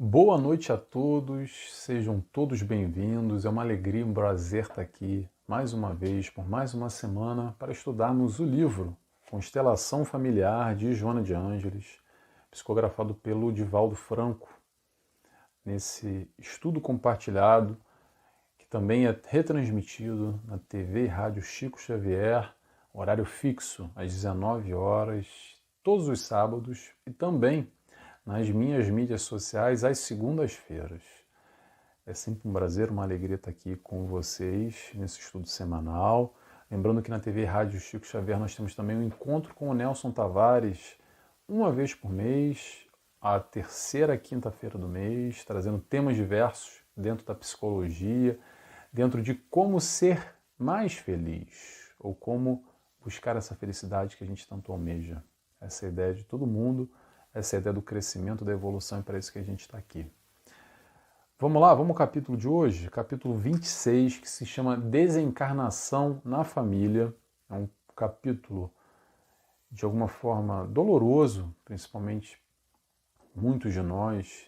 Boa noite a todos, sejam todos bem-vindos. É uma alegria e um prazer estar aqui mais uma vez, por mais uma semana, para estudarmos o livro Constelação Familiar de Joana de Ângeles, psicografado pelo Divaldo Franco, nesse estudo compartilhado, que também é retransmitido na TV e Rádio Chico Xavier, horário fixo, às 19 horas, todos os sábados, e também nas minhas mídias sociais às segundas-feiras. É sempre um prazer, uma alegria estar aqui com vocês nesse estudo semanal. Lembrando que na TV Rádio Chico Xavier nós temos também um encontro com o Nelson Tavares, uma vez por mês, a terceira quinta-feira do mês, trazendo temas diversos dentro da psicologia, dentro de como ser mais feliz, ou como buscar essa felicidade que a gente tanto almeja. Essa é a ideia de todo mundo. Essa é a ideia do crescimento, da evolução, e para isso que a gente está aqui. Vamos lá, vamos ao capítulo de hoje, capítulo 26, que se chama Desencarnação na Família. É um capítulo, de alguma forma, doloroso, principalmente muitos de nós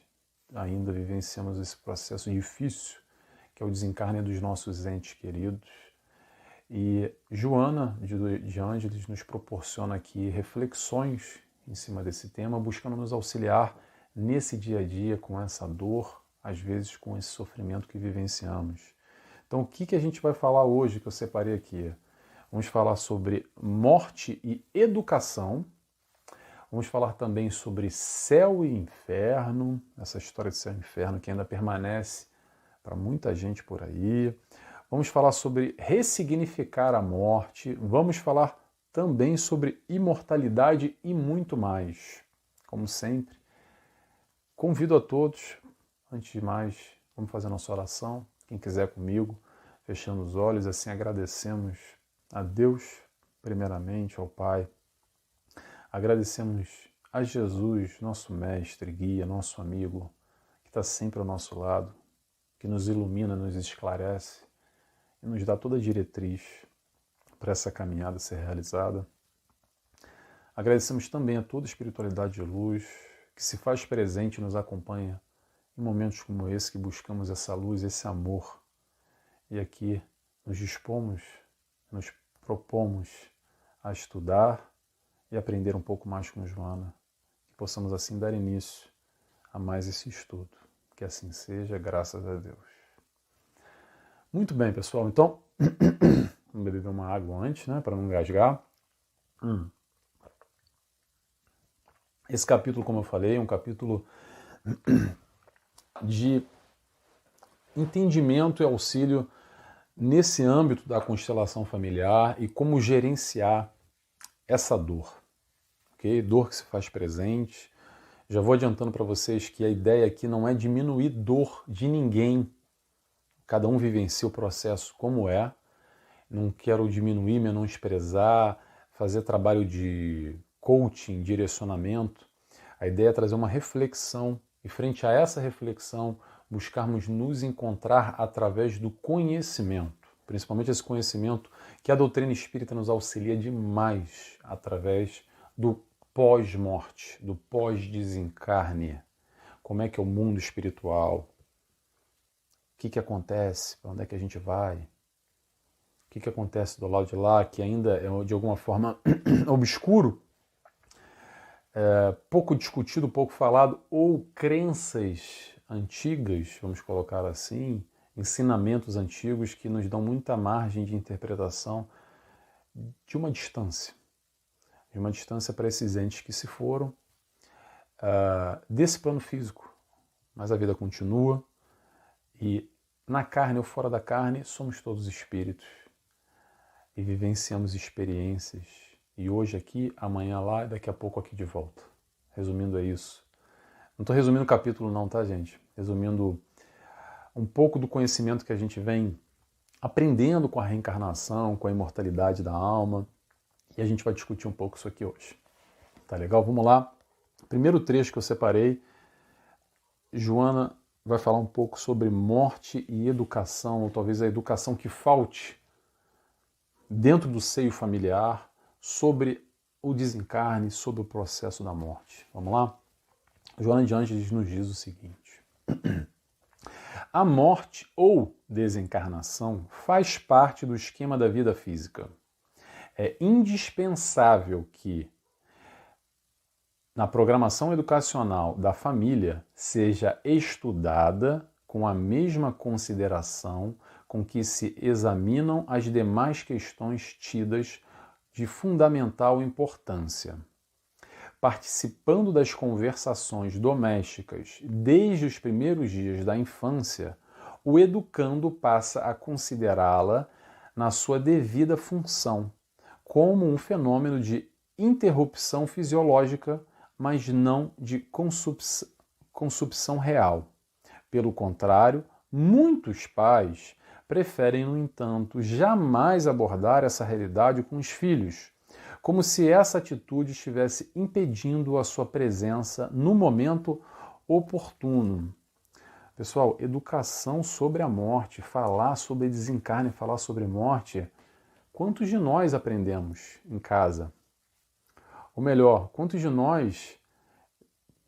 ainda vivenciamos esse processo difícil, que é o desencarne dos nossos entes queridos. E Joana de Ângeles nos proporciona aqui reflexões em cima desse tema, buscando nos auxiliar nesse dia a dia com essa dor, às vezes com esse sofrimento que vivenciamos. Então, o que a gente vai falar hoje, que eu separei aqui? Vamos falar sobre morte e educação, vamos falar também sobre céu e inferno, essa história de céu e inferno que ainda permanece para muita gente por aí. Vamos falar sobre ressignificar a morte, vamos falar também sobre imortalidade e muito mais. Como sempre, convido a todos, antes de mais, vamos fazer a nossa oração. Quem quiser comigo, fechando os olhos, assim agradecemos a Deus, primeiramente, ao Pai. Agradecemos a Jesus, nosso mestre, guia, nosso amigo, que está sempre ao nosso lado, que nos ilumina, nos esclarece e nos dá toda a diretriz para essa caminhada ser realizada. Agradecemos também a toda a espiritualidade de luz que se faz presente e nos acompanha em momentos como esse, que buscamos essa luz, esse amor. E aqui nos dispomos, nos propomos a estudar e aprender um pouco mais com Joana, que possamos assim dar início a mais esse estudo. Que assim seja, graças a Deus. Muito bem, pessoal, então vamos beber uma água antes, né, para não engasgar. Esse capítulo, como eu falei, é um capítulo de entendimento e auxílio nesse âmbito da constelação familiar e como gerenciar essa dor, ok? Dor que se faz presente. Já vou adiantando para vocês que a ideia aqui não é diminuir dor de ninguém. Cada um vivencia o processo como é. Não quero diminuir, menosprezar, fazer trabalho de coaching, direcionamento. A ideia é trazer uma reflexão e, frente a essa reflexão, buscarmos nos encontrar através do conhecimento, principalmente esse conhecimento que a doutrina espírita nos auxilia demais através do pós-morte, do pós-desencarne. Como é que é o mundo espiritual? O que acontece? Para onde é que a gente vai? O que acontece do lado de lá, que ainda é de alguma forma obscuro, pouco discutido, pouco falado, ou crenças antigas, vamos colocar assim, ensinamentos antigos que nos dão muita margem de interpretação de uma distância para esses entes que se foram desse plano físico. Mas a vida continua e na carne ou fora da carne somos todos espíritos e vivenciamos experiências. E hoje aqui, amanhã lá e daqui a pouco aqui de volta. Resumindo, é isso. Não estou resumindo o capítulo não, tá, gente? Resumindo um pouco do conhecimento que a gente vem aprendendo com a reencarnação, com a imortalidade da alma. E a gente vai discutir um pouco isso aqui hoje. Tá legal? Vamos lá. Primeiro trecho que eu separei, Joana vai falar um pouco sobre morte e educação, ou talvez a educação que falte dentro do seio familiar, sobre o desencarne, sobre o processo da morte. Vamos lá? Joana de Ângeles nos diz o seguinte: A morte ou desencarnação faz parte do esquema da vida física. É indispensável que, na programação educacional da família, seja estudada com a mesma consideração com que se examinam as demais questões tidas de fundamental importância. Participando das conversações domésticas desde os primeiros dias da infância, o educando passa a considerá-la na sua devida função, como um fenômeno de interrupção fisiológica, mas não de consumpção real. Pelo contrário, muitos pais preferem, no entanto, jamais abordar essa realidade com os filhos, como se essa atitude estivesse impedindo a sua presença no momento oportuno. Pessoal, educação sobre a morte, falar sobre desencarne, falar sobre morte, quantos de nós aprendemos em casa? Ou melhor, quantos de nós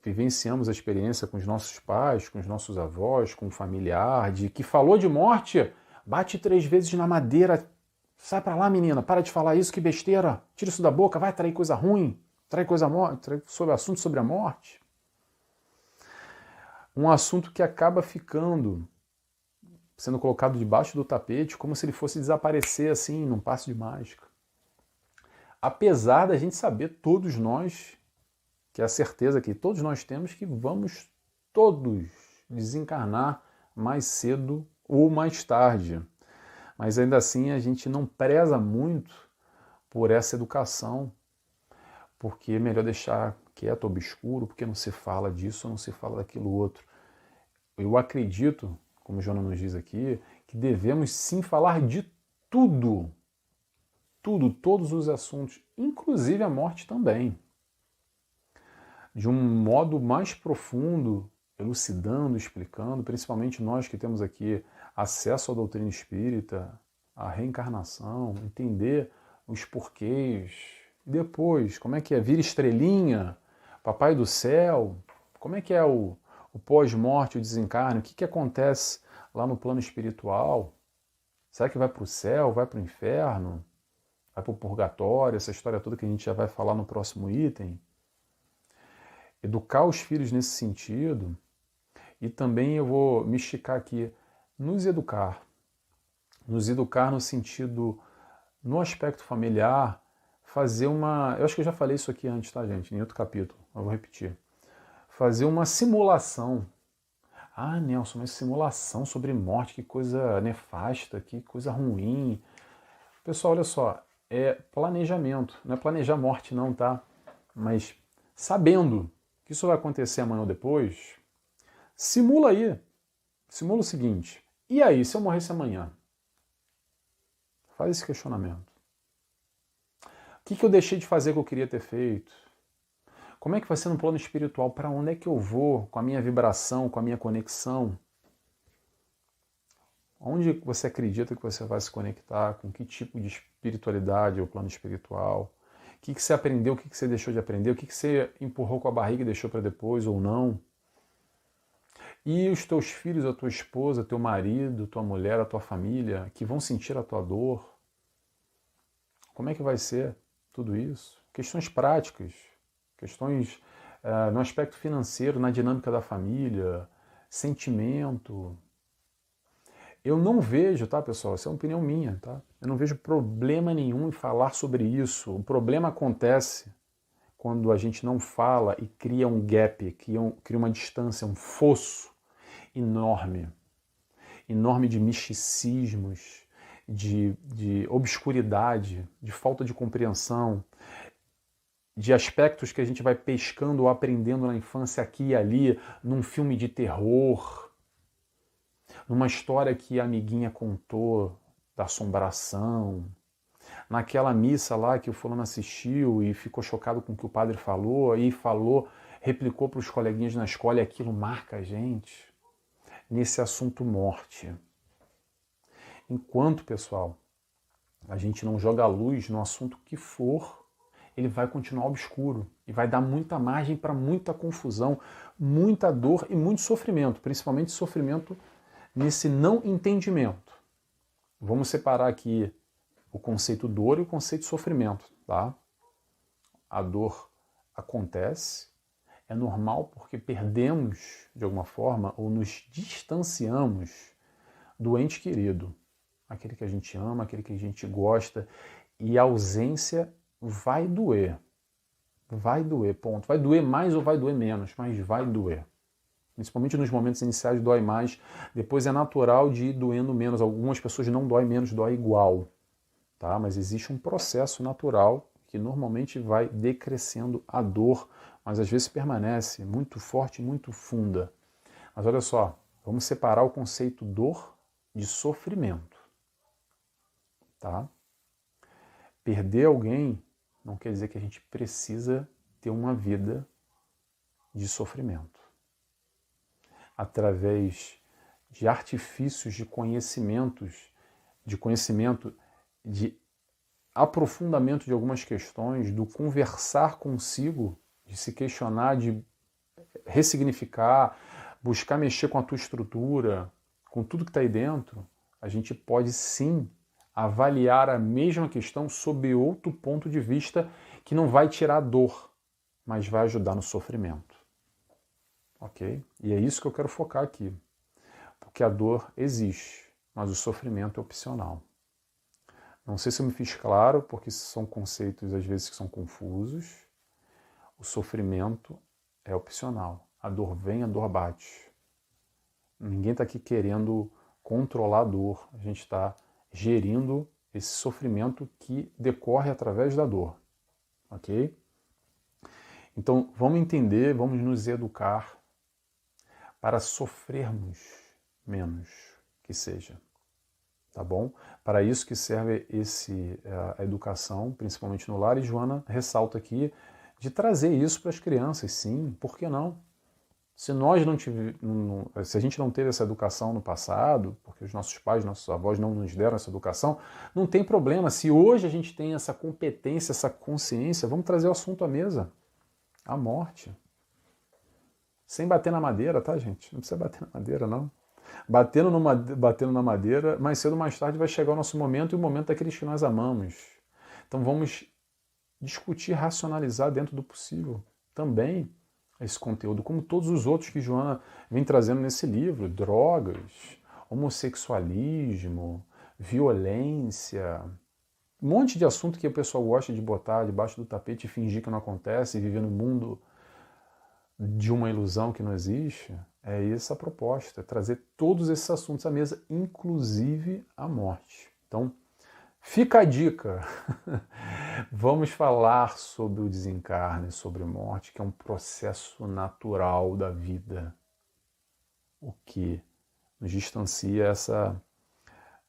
vivenciamos a experiência com os nossos pais, com os nossos avós, com um familiar, de que falou de morte, bate 3 vezes na madeira. Sai pra lá, menina, para de falar isso, que besteira. Tira isso da boca, vai trair coisa ruim, trair sobre assunto sobre a morte. Um assunto que acaba sendo colocado debaixo do tapete, como se ele fosse desaparecer assim, num passe de mágica. Apesar da gente saber, todos nós, que é a certeza que todos nós temos, que vamos todos desencarnar mais cedo ou mais tarde. Mas ainda assim a gente não preza muito por essa educação, porque é melhor deixar quieto, obscuro, porque não se fala disso, não se fala daquilo outro. Eu acredito, como o Jonas nos diz aqui, que devemos sim falar de tudo, todos os assuntos, inclusive a morte também, de um modo mais profundo, elucidando, explicando, principalmente nós que temos aqui acesso à doutrina espírita, à reencarnação, entender os porquês. E depois, como é que é? Vira estrelinha, papai do céu, como é que é o pós-morte, o desencarne, o que acontece lá no plano espiritual? Será que vai para o céu, vai para o inferno, vai para o purgatório, essa história toda que a gente já vai falar no próximo item? Educar os filhos nesse sentido, e também eu vou me esticar aqui, nos educar no sentido, no aspecto familiar, fazer eu acho que eu já falei isso aqui antes, tá, gente, em outro capítulo, eu vou repetir, fazer uma simulação. Ah, Nelson, mas simulação sobre morte, que coisa nefasta, que coisa ruim. Pessoal, olha só, é planejamento, não é planejar morte não, tá? Mas sabendo que isso vai acontecer amanhã ou depois, simula o seguinte, e aí, se eu morresse amanhã? Faz esse questionamento. O que eu deixei de fazer que eu queria ter feito? Como é que vai ser no plano espiritual? Para onde é que eu vou com a minha vibração, com a minha conexão? Onde você acredita que você vai se conectar? Com que tipo de espiritualidade é o plano espiritual? O que você aprendeu, o que você deixou de aprender? O que você empurrou com a barriga e deixou para depois ou não? E os teus filhos, a tua esposa, teu marido, tua mulher, a tua família, que vão sentir a tua dor? Como é que vai ser tudo isso? Questões práticas, questões no aspecto financeiro, na dinâmica da família, sentimento. Eu não vejo, tá, pessoal? Essa é uma opinião minha, tá? Eu não vejo problema nenhum em falar sobre isso. O problema acontece quando a gente não fala e cria um gap, cria uma distância, um fosso enorme de misticismos, de obscuridade, de falta de compreensão, de aspectos que a gente vai pescando ou aprendendo na infância aqui e ali, num filme de terror, numa história que a amiguinha contou da assombração, naquela missa lá que o fulano assistiu e ficou chocado com o que o padre falou, aí replicou para os coleguinhas na escola e aquilo marca a gente nesse assunto morte. Enquanto, pessoal, a gente não joga a luz no assunto que for, ele vai continuar obscuro. E vai dar muita margem para muita confusão, muita dor e muito sofrimento, principalmente sofrimento nesse não entendimento. Vamos separar aqui o conceito dor e o conceito sofrimento, tá? A dor acontece, é normal porque perdemos, de alguma forma, ou nos distanciamos do ente querido, aquele que a gente ama, aquele que a gente gosta, e a ausência vai doer. Vai doer, ponto. Vai doer mais ou vai doer menos, mas vai doer. Principalmente nos momentos iniciais dói mais, depois é natural de ir doendo menos. Algumas pessoas não dói menos, dói igual, tá? Mas existe um processo natural que normalmente vai decrescendo a dor, mas às vezes permanece muito forte, muito funda. Mas olha só, vamos separar o conceito dor de sofrimento, tá? Perder alguém não quer dizer que a gente precisa ter uma vida de sofrimento. Através de artifícios de conhecimento, de aprofundamento de algumas questões, do conversar consigo, de se questionar, de ressignificar, buscar mexer com a tua estrutura, com tudo que está aí dentro, a gente pode sim avaliar a mesma questão sob outro ponto de vista que não vai tirar a dor, mas vai ajudar no sofrimento. Ok? E é isso que eu quero focar aqui. Porque a dor existe, mas o sofrimento é opcional. Não sei se eu me fiz claro, porque são conceitos às vezes que são confusos. O sofrimento é opcional. A dor vem, a dor bate. Ninguém está aqui querendo controlar a dor. A gente está gerindo esse sofrimento que decorre através da dor. Ok? Então, vamos entender, vamos nos educar para sofrermos menos, que seja. Tá bom? Para isso que serve a educação, principalmente no lar, e Joana ressalta aqui de trazer isso para as crianças, sim, por que não? Se a gente não teve essa educação no passado, porque os nossos pais, nossos avós não nos deram essa educação, não tem problema. Se hoje a gente tem essa competência, essa consciência, vamos trazer o assunto à mesa. A morte. Sem bater na madeira, tá, gente? Não precisa bater na madeira, não. Batendo na madeira, mais cedo ou mais tarde vai chegar o nosso momento e o momento daqueles que nós amamos. Então vamos discutir, racionalizar dentro do possível também esse conteúdo, como todos os outros que Joana vem trazendo nesse livro: drogas, homossexualismo, violência, um monte de assunto que o pessoal gosta de botar debaixo do tapete e fingir que não acontece e viver no mundo de uma ilusão que não existe. É essa a proposta, é trazer todos esses assuntos à mesa, inclusive a morte. Então, fica a dica. Vamos falar sobre o desencarne, sobre a morte, que é um processo natural da vida. O que nos distancia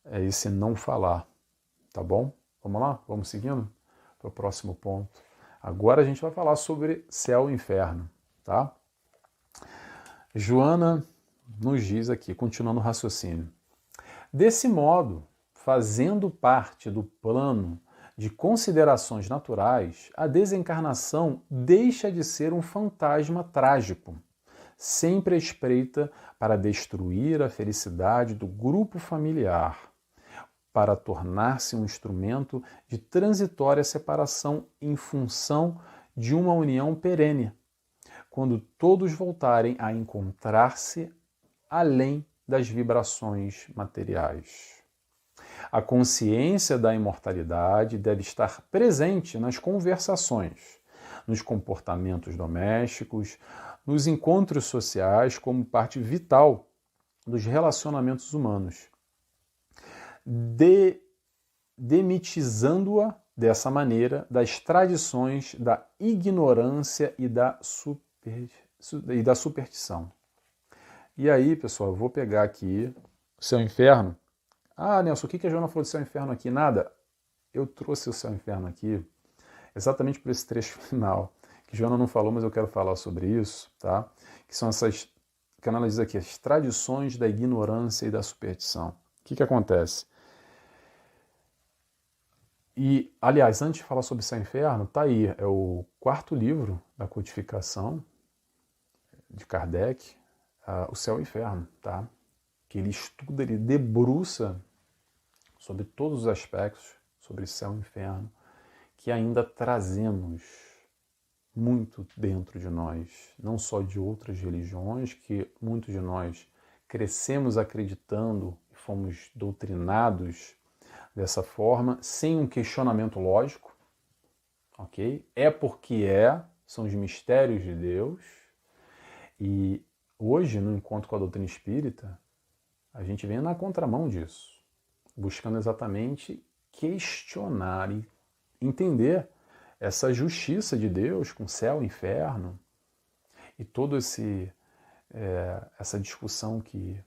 é esse não falar. Tá bom? Vamos lá? Vamos seguindo para o próximo ponto. Agora a gente vai falar sobre céu e inferno, tá? Joana nos diz aqui, continuando o raciocínio: desse modo, fazendo parte do plano de considerações naturais, a desencarnação deixa de ser um fantasma trágico, sempre à espreita para destruir a felicidade do grupo familiar, para tornar-se um instrumento de transitória separação em função de uma união perene, quando todos voltarem a encontrar-se além das vibrações materiais. A consciência da imortalidade deve estar presente nas conversações, nos comportamentos domésticos, nos encontros sociais como parte vital dos relacionamentos humanos, demitizando-a dessa maneira das tradições da ignorância e da superstição. E aí, pessoal, eu vou pegar aqui o Céu e Inferno. Ah, Nelson, o que a Joana falou de Céu e Inferno aqui? Nada. Eu trouxe o Céu e Inferno aqui exatamente por esse trecho final, que Joana não falou, mas eu quero falar sobre isso, tá? Que são essas, que ela diz aqui, as tradições da ignorância e da superstição. O que acontece? E, aliás, antes de falar sobre Céu e Inferno, tá aí, é o 4º livro da codificação de Kardec, o Céu e o Inferno, tá? Que ele estuda, ele debruça sobre todos os aspectos, sobre céu e inferno, que ainda trazemos muito dentro de nós, não só de outras religiões, que muitos de nós crescemos acreditando e fomos doutrinados dessa forma, sem um questionamento lógico, ok? É porque são os mistérios de Deus, e hoje, no encontro com a doutrina espírita, a gente vem na contramão disso, buscando exatamente questionar e entender essa justiça de Deus com céu e inferno e toda essa discussão que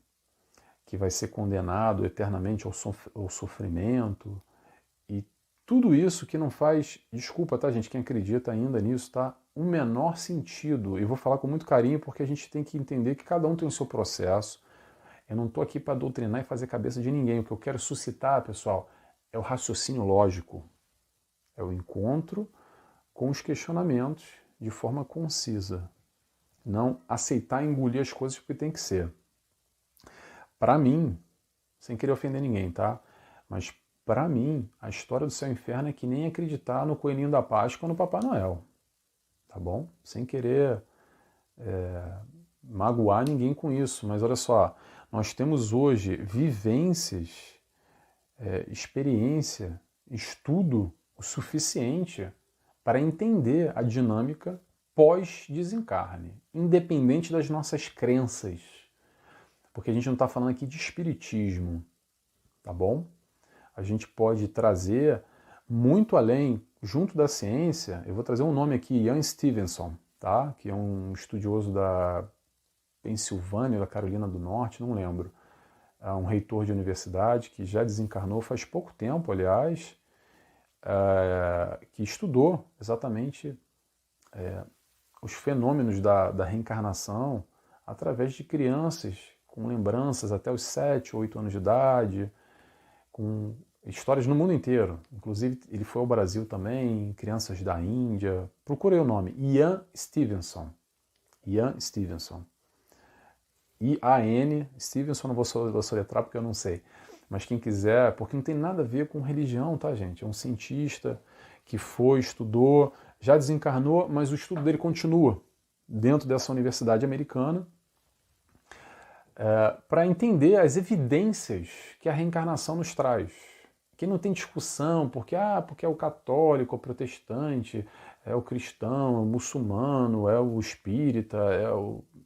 vai ser condenado eternamente ao sofrimento e tudo isso que não faz, desculpa, tá, gente, quem acredita ainda nisso, tá, o menor sentido. E vou falar com muito carinho porque a gente tem que entender que cada um tem o seu processo. Eu não estou aqui para doutrinar e fazer cabeça de ninguém. O que eu quero suscitar, pessoal, é o raciocínio lógico. É o encontro com os questionamentos de forma concisa. Não aceitar engolir as coisas porque tem que ser. Para mim, sem querer ofender ninguém, tá? Mas para mim, a história do céu e inferno é que nem acreditar no coelhinho da Páscoa ou no Papai Noel. Tá bom? Sem querer magoar ninguém com isso. Mas olha só, nós temos hoje vivências, experiência, estudo o suficiente para entender a dinâmica pós-desencarne, independente das nossas crenças. Porque a gente não está falando aqui de espiritismo, tá bom? A gente pode trazer muito além, junto da ciência. Eu vou trazer um nome aqui, Ian Stevenson, tá? Que é um estudioso da Pensilvânia, da Carolina do Norte, não lembro. É um reitor de universidade que já desencarnou faz pouco tempo, aliás, que estudou exatamente os fenômenos da reencarnação através de crianças com lembranças até os 7, 8 anos de idade, com histórias no mundo inteiro. Inclusive, ele foi ao Brasil também, crianças da Índia. Procurei o nome, Ian Stevenson. Ian Stevenson. I-A-N, Stevenson, não vou soletrar porque eu não sei. Mas quem quiser, porque não tem nada a ver com religião, tá, gente? É um cientista que foi, estudou, já desencarnou, mas o estudo dele continua dentro dessa universidade americana, para entender as evidências que a reencarnação nos traz. Que não tem discussão, porque é o católico, é o protestante, é o cristão, é o muçulmano, é o espírita,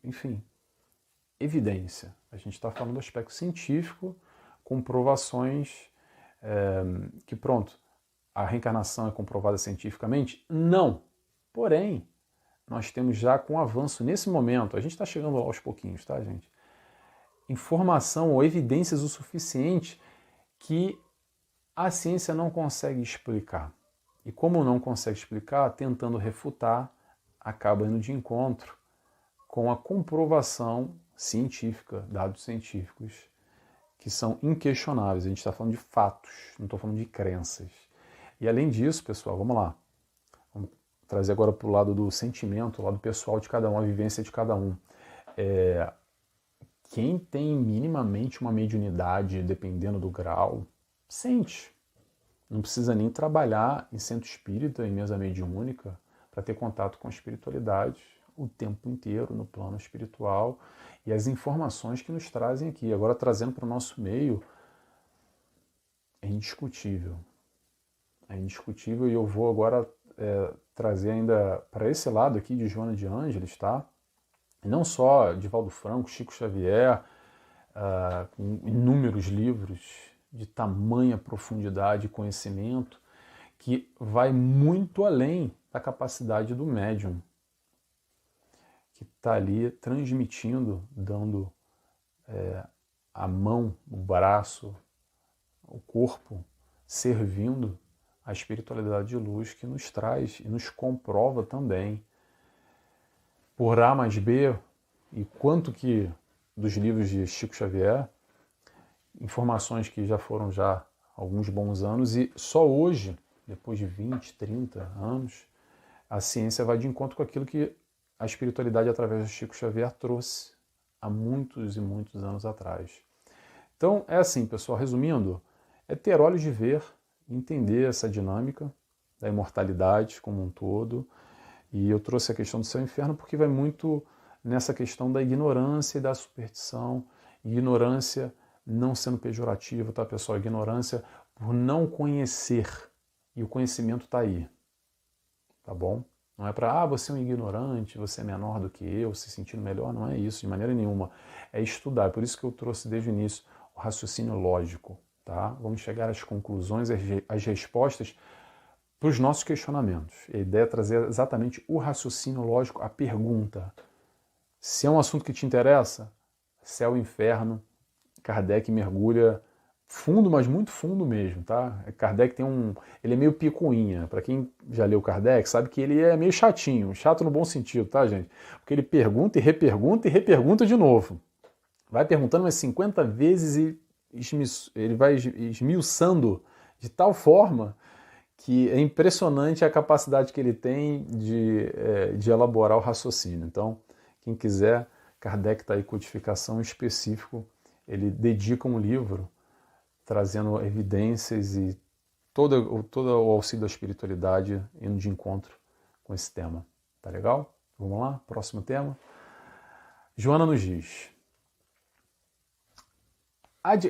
enfim, evidência. A gente está falando do aspecto científico, comprovações que, pronto, a reencarnação é comprovada cientificamente? Não. Porém, nós temos já com avanço nesse momento, a gente está chegando aos pouquinhos, tá, gente? Informação ou evidências o suficiente que a ciência não consegue explicar. E como não consegue explicar, tentando refutar, acaba indo de encontro com a comprovação científica, dados científicos, que são inquestionáveis. A gente está falando de fatos, não estou falando de crenças. E além disso, pessoal, vamos lá. Vamos trazer agora para o lado do sentimento, o lado pessoal de cada um, a vivência de cada um. Quem tem minimamente uma mediunidade, dependendo do grau, sente. Não precisa nem trabalhar em centro espírita, em mesa mediúnica, para ter contato com a espiritualidade o tempo inteiro no plano espiritual e as informações que nos trazem aqui. Agora, trazendo para o nosso meio, é indiscutível. É indiscutível, e eu vou agora trazer ainda para esse lado aqui de Joana de Ângeles, tá? E não só Divaldo Franco, Chico Xavier, com inúmeros livros de tamanha profundidade e conhecimento, que vai muito além da capacidade do médium, que está ali transmitindo, dando a mão, o braço, o corpo, servindo a espiritualidade de luz que nos traz e nos comprova também, por A mais B, e quanto que dos livros de Chico Xavier, informações que já foram já há alguns bons anos, e só hoje depois de 20, 30 anos, a ciência vai de encontro com aquilo que a espiritualidade, através do Chico Xavier, trouxe há muitos e muitos anos atrás. Então, é assim, pessoal, resumindo, é ter olhos de ver, entender essa dinâmica da imortalidade como um todo. E eu trouxe a questão do céu e inferno porque vai muito nessa questão da ignorância e da superstição. Ignorância não sendo pejorativa, tá, pessoal? Ignorância por não conhecer. E o conhecimento está aí, tá bom? Não é para, você é um ignorante, você é menor do que eu, se sentindo melhor, não é isso, de maneira nenhuma. É estudar, por isso que eu trouxe desde o início o raciocínio lógico, tá? Vamos chegar às conclusões, às respostas para os nossos questionamentos. A ideia é trazer exatamente o raciocínio lógico, a pergunta. Se é um assunto que te interessa, céu e inferno, Kardec mergulha fundo, mas muito fundo mesmo, tá? Kardec ele é meio picuinha. Para quem já leu Kardec, sabe que ele é meio chatinho, chato no bom sentido, tá, gente? Porque ele pergunta e repergunta de novo. Vai perguntando umas 50 vezes e ele vai esmiuçando de tal forma que é impressionante a capacidade que ele tem de elaborar o raciocínio. Então, quem quiser, Kardec está aí, Codificação específico, ele dedica um livro trazendo evidências e todo o auxílio da espiritualidade indo de encontro com esse tema. Tá legal? Vamos lá? Próximo tema. Joana nos diz.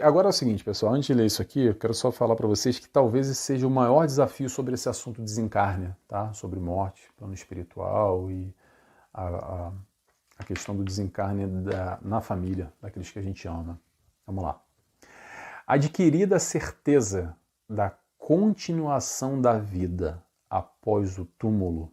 Agora é o seguinte, pessoal, antes de ler isso aqui, eu quero só falar para vocês que talvez esse seja o maior desafio sobre esse assunto desencarne, tá? Sobre morte, plano espiritual e a questão do desencarne na família, daqueles que a gente ama. Vamos lá. Adquirida a certeza da continuação da vida após o túmulo,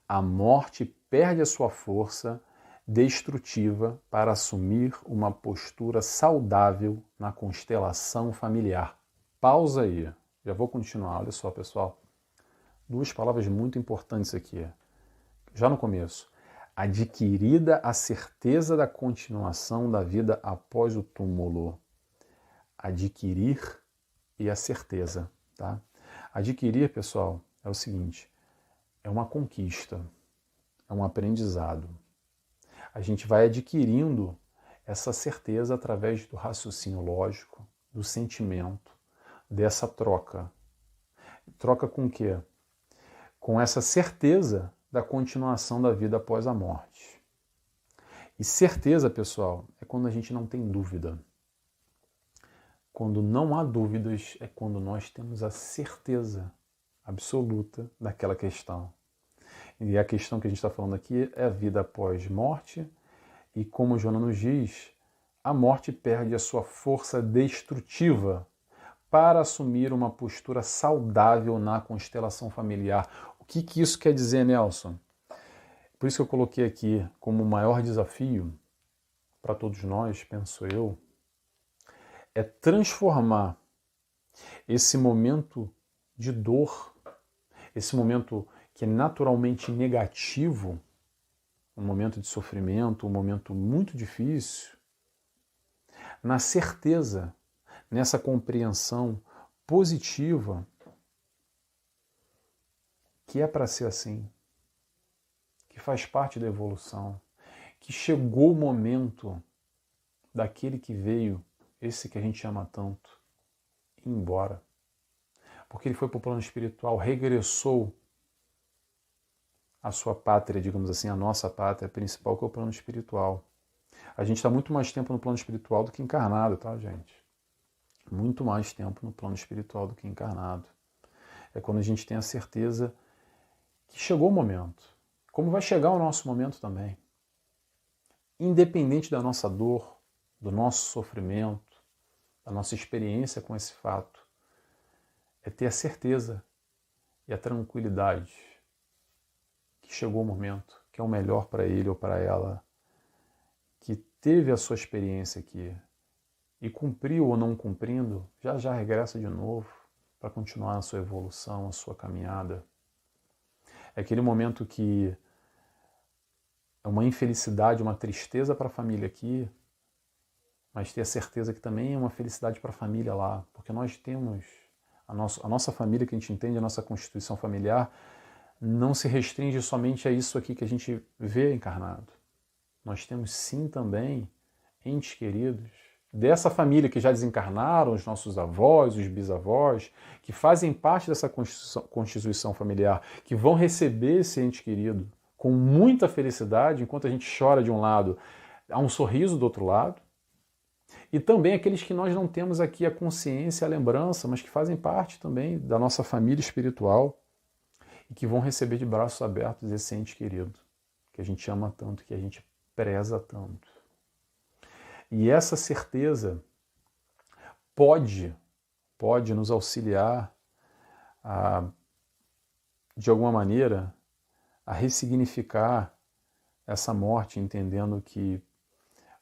a morte perde a sua força destrutiva para assumir uma postura saudável na constelação familiar. Pausa aí, já vou continuar, olha só, pessoal. Duas palavras muito importantes aqui, já no começo. Adquirida a certeza da continuação da vida após o túmulo. Adquirir e a certeza, tá? Adquirir, pessoal, é o seguinte, é uma conquista, é um aprendizado. A gente vai adquirindo essa certeza através do raciocínio lógico, do sentimento, dessa troca. Troca com o quê? Com essa certeza da continuação da vida após a morte. E certeza, pessoal, é quando a gente não tem dúvida. Quando não há dúvidas é quando nós temos a certeza absoluta daquela questão. E a questão que a gente está falando aqui é a vida após morte, e como Joana nos diz, a morte perde a sua força destrutiva para assumir uma postura saudável na constelação familiar. O que isso quer dizer, Nelson? Por isso que eu coloquei aqui como o maior desafio para todos nós, penso eu, é transformar esse momento de dor, esse momento que é naturalmente negativo, um momento de sofrimento, um momento muito difícil, na certeza, nessa compreensão positiva que é para ser assim, que faz parte da evolução, que chegou o momento daquele que veio, esse que a gente ama tanto, ir embora. Porque ele foi para o plano espiritual, regressou à sua pátria, digamos assim, a nossa pátria principal, que é o plano espiritual. A gente está muito mais tempo no plano espiritual do que encarnado, tá, gente? Muito mais tempo no plano espiritual do que encarnado. É quando a gente tem a certeza que chegou o momento. Como vai chegar o nosso momento também. Independente da nossa dor, do nosso sofrimento, da nossa experiência com esse fato, é ter a certeza e a tranquilidade que chegou o momento, que é o melhor para ele ou para ela, que teve a sua experiência aqui e cumpriu ou não cumprindo, já regressa de novo para continuar a sua evolução, a sua caminhada. É aquele momento que é uma infelicidade, uma tristeza para a família aqui, mas ter a certeza que também é uma felicidade para a família lá, porque nós temos A nossa família, que a gente entende, a nossa constituição familiar, não se restringe somente a isso aqui que a gente vê encarnado. Nós temos sim também entes queridos dessa família que já desencarnaram, os nossos avós, os bisavós, que fazem parte dessa constituição familiar, que vão receber esse ente querido com muita felicidade, enquanto a gente chora de um lado, há um sorriso do outro lado. E também aqueles que nós não temos aqui a consciência, a lembrança, mas que fazem parte também da nossa família espiritual e que vão receber de braços abertos esse ente querido, que a gente ama tanto, que a gente preza tanto. E essa certeza pode nos auxiliar de alguma maneira, a ressignificar essa morte, entendendo que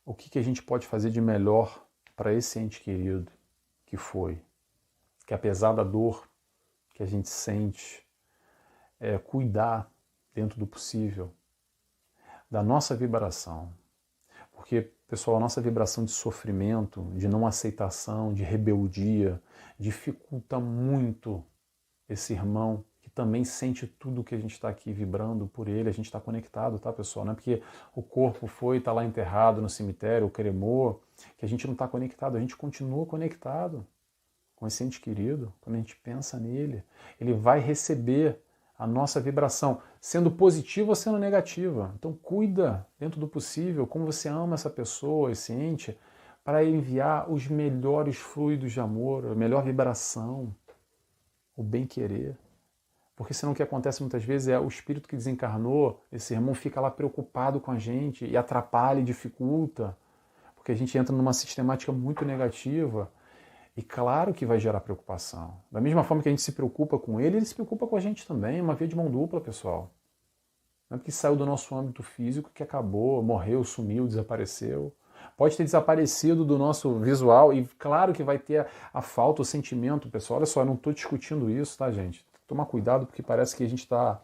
o que a gente pode fazer de melhor para esse ente querido que foi, que apesar da dor que a gente sente, cuidar dentro do possível da nossa vibração. Porque, pessoal, a nossa vibração de sofrimento, de não aceitação, de rebeldia, dificulta muito esse irmão que também sente tudo que a gente está aqui vibrando por ele. A gente está conectado, tá, pessoal? Não é porque o corpo está lá enterrado no cemitério, ou cremou, que a gente não está conectado. A gente continua conectado com esse ente querido. Quando a gente pensa nele, ele vai receber a nossa vibração, sendo positiva ou sendo negativa. Então cuida, dentro do possível, como você ama essa pessoa, esse ente, para enviar os melhores fluidos de amor, a melhor vibração, o bem-querer. Porque senão o que acontece muitas vezes é o espírito que desencarnou, esse irmão fica lá preocupado com a gente e atrapalha e dificulta, porque a gente entra numa sistemática muito negativa. E claro que vai gerar preocupação. Da mesma forma que a gente se preocupa com ele, ele se preocupa com a gente também. É uma via de mão dupla, pessoal. Não é porque saiu do nosso âmbito físico que acabou, morreu, sumiu, desapareceu. Pode ter desaparecido do nosso visual e claro que vai ter a falta, o sentimento, pessoal. Olha só, eu não estou discutindo isso, tá, gente? Tomar cuidado porque parece que a gente está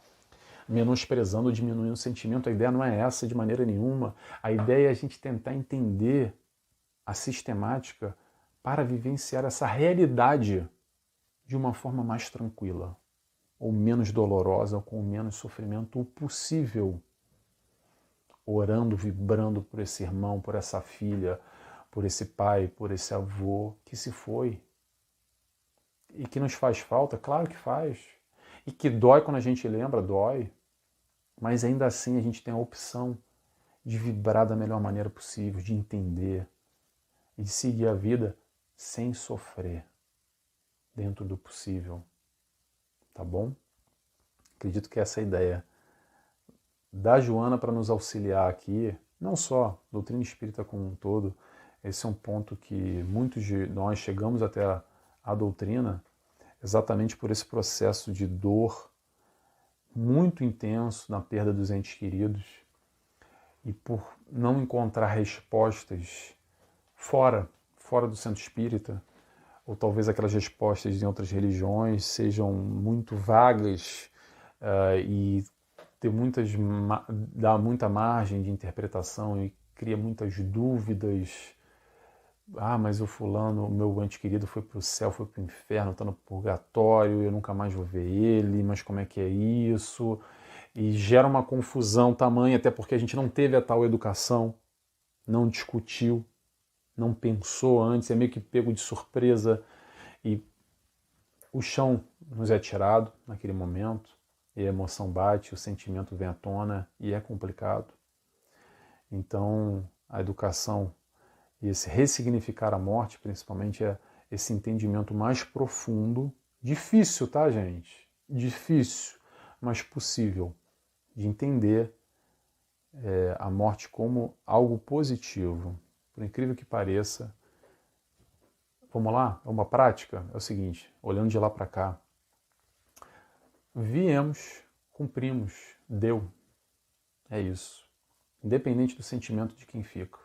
menosprezando ou diminuindo o sentimento. A ideia não é essa de maneira nenhuma. A ideia é a gente tentar entender a sistemática para vivenciar essa realidade de uma forma mais tranquila, ou menos dolorosa, ou com menos sofrimento possível. Orando, vibrando por esse irmão, por essa filha, por esse pai, por esse avô que se foi. E que nos faz falta, claro que faz. E que dói quando a gente lembra, dói. Mas ainda assim a gente tem a opção de vibrar da melhor maneira possível, de entender e de seguir a vida sem sofrer, dentro do possível, tá bom? Acredito que essa é a ideia da Joana para nos auxiliar aqui, não só doutrina espírita como um todo. Esse é um ponto que muitos de nós chegamos até a doutrina exatamente por esse processo de dor muito intenso na perda dos entes queridos e por não encontrar respostas fora do centro espírita, ou talvez aquelas respostas em outras religiões sejam muito vagas e dá muita margem de interpretação e cria muitas dúvidas. Ah, mas o fulano, o meu ente querido foi para o céu, foi para o inferno, está no purgatório, eu nunca mais vou ver ele, mas como é que é isso? E gera uma confusão tamanha, até porque a gente não teve a tal educação, não discutiu, não pensou antes, é meio que pego de surpresa e o chão nos é tirado naquele momento, e a emoção bate, o sentimento vem à tona e é complicado. Então, a educação e esse ressignificar a morte, principalmente, é esse entendimento mais profundo, difícil, tá, gente? Difícil, mas possível, de entender a morte como algo positivo. Por incrível que pareça, vamos lá, é uma prática, é o seguinte, olhando de lá para cá, viemos, cumprimos, deu, é isso, independente do sentimento de quem fica.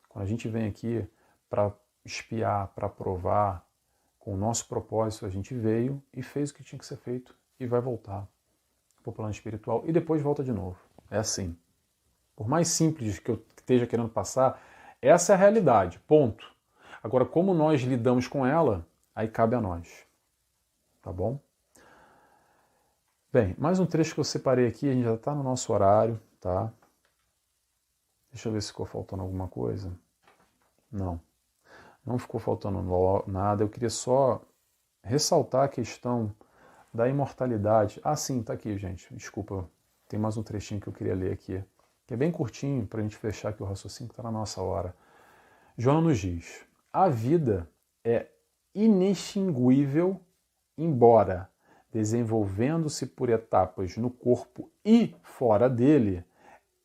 Quando a gente vem aqui para espiar, para provar, com o nosso propósito, a gente veio e fez o que tinha que ser feito e vai voltar para o plano espiritual e depois volta de novo. É assim. Por mais simples que eu esteja querendo passar, essa é a realidade, ponto. Agora, como nós lidamos com ela, aí cabe a nós. tá bom? Bem, mais um trecho que eu separei aqui, a gente já está no nosso horário, tá? Deixa eu ver se ficou faltando alguma coisa. Não ficou faltando nada. Eu queria só ressaltar a questão da imortalidade. Ah, sim, tá aqui, gente. Desculpa, tem mais um trechinho que eu queria ler aqui, que é bem curtinho para a gente fechar aqui o raciocínio que está na nossa hora. Joana nos diz: a vida é inextinguível, embora desenvolvendo-se por etapas no corpo e fora dele,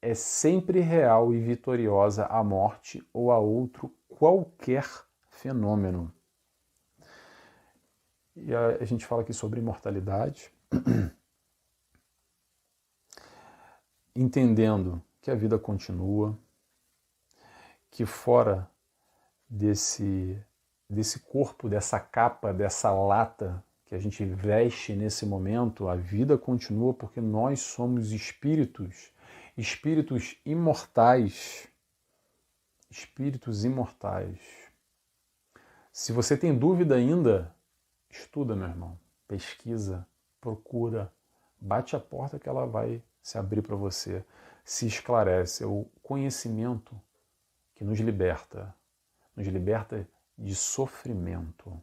é sempre real e vitoriosa a morte ou a outro qualquer fenômeno. E a gente fala aqui sobre imortalidade, entendendo que a vida continua, que fora desse corpo, dessa capa, dessa lata que a gente veste nesse momento, a vida continua porque nós somos espíritos imortais. Espíritos imortais. Se você tem dúvida ainda, estuda, meu irmão, pesquisa, procura, bate a porta que ela vai se abrir para você, se esclarece. É o conhecimento que nos liberta de sofrimento.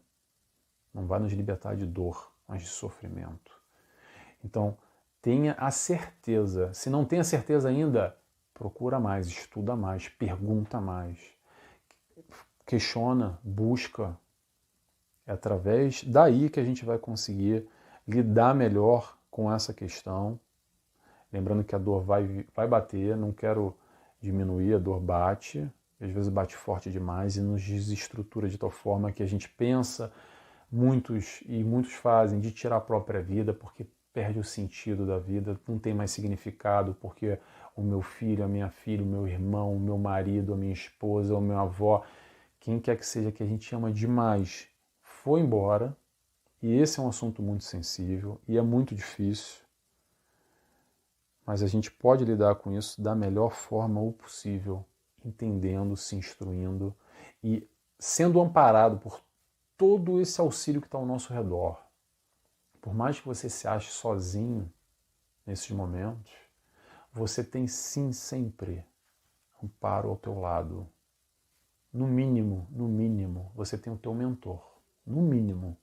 Não vai nos libertar de dor, mas de sofrimento. Então, tenha a certeza. Se não tem a certeza ainda, procura mais, estuda mais, pergunta mais, questiona, busca. É através daí que a gente vai conseguir lidar melhor com essa questão. Lembrando que a dor vai bater, não quero diminuir, a dor bate, às vezes bate forte demais e nos desestrutura de tal forma que a gente pensa, muitos fazem, de tirar a própria vida porque perde o sentido da vida, não tem mais significado, porque o meu filho, a minha filha, o meu irmão, o meu marido, a minha esposa, a minha avó, quem quer que seja que a gente ama demais, foi embora, e esse é um assunto muito sensível e é muito difícil, mas a gente pode lidar com isso da melhor forma possível, entendendo, se instruindo e sendo amparado por todo esse auxílio que está ao nosso redor. Por mais que você se ache sozinho nesses momentos, você tem sim sempre amparo ao teu lado. No mínimo, você tem o teu mentor. No mínimo,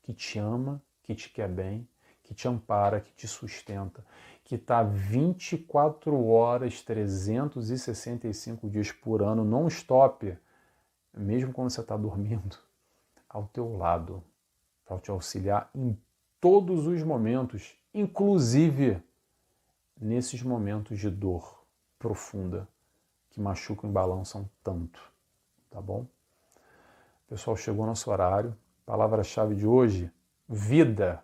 que te ama, que te quer bem, que te ampara, que te sustenta, que está 24 horas, 365 dias por ano, non-stop, mesmo quando você está dormindo, ao teu lado, para te auxiliar em todos os momentos, inclusive nesses momentos de dor profunda que machucam e balançam tanto, tá bom? Pessoal, chegou nosso horário. Palavra-chave de hoje, vida.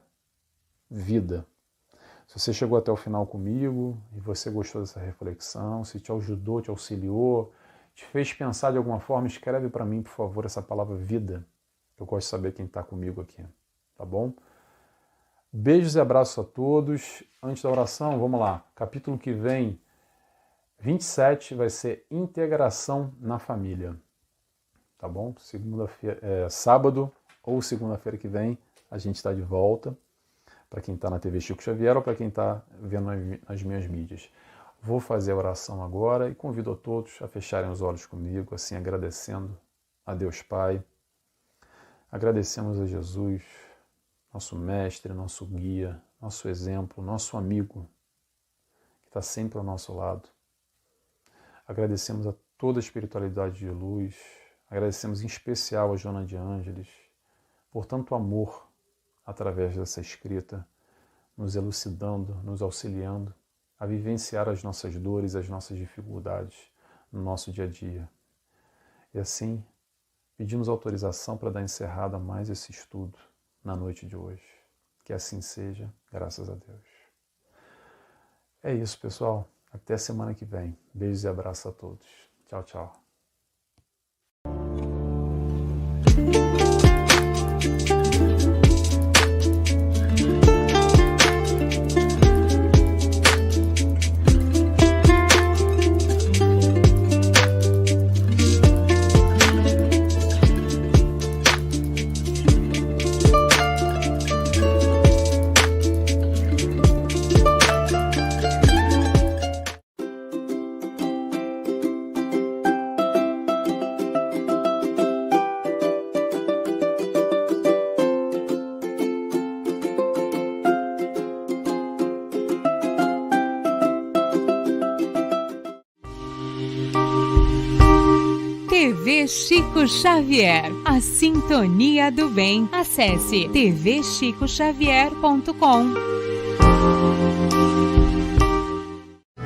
Vida. Se você chegou até o final comigo e você gostou dessa reflexão, se te ajudou, te auxiliou, te fez pensar de alguma forma, escreve para mim, por favor, essa palavra vida. Eu gosto de saber quem está comigo aqui, tá bom? Beijos e abraços a todos. Antes da oração, vamos lá. Capítulo que vem, 27, vai ser integração na família. Tá bom? Segunda-feira, sábado ou segunda-feira que vem, a gente está de volta. Para quem está na TV Chico Xavier ou para quem está vendo nas minhas mídias. Vou fazer a oração agora e convido a todos a fecharem os olhos comigo, assim agradecendo a Deus Pai. Agradecemos a Jesus, nosso mestre, nosso guia, nosso exemplo, nosso amigo, que está sempre ao nosso lado. Agradecemos a toda a espiritualidade de luz, agradecemos em especial a Joana de Ângeles por tanto amor através dessa escrita, nos elucidando, nos auxiliando a vivenciar as nossas dores, as nossas dificuldades no nosso dia a dia. E assim, pedimos autorização para dar encerrada a mais esse estudo na noite de hoje. Que assim seja, graças a Deus. É isso, pessoal. Até semana que vem. Beijos e abraços a todos. Tchau, tchau. Chico Xavier, a sintonia do bem. Acesse tvchicoxavier.com.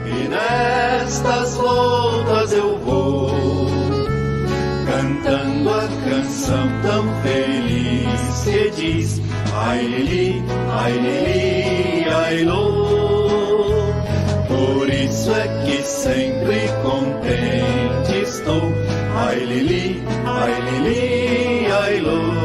E nestas voltas eu vou cantando a canção tão feliz que diz: ai lili, ai lô. Por isso é que sempre contente estou. Ai lili, ai lô.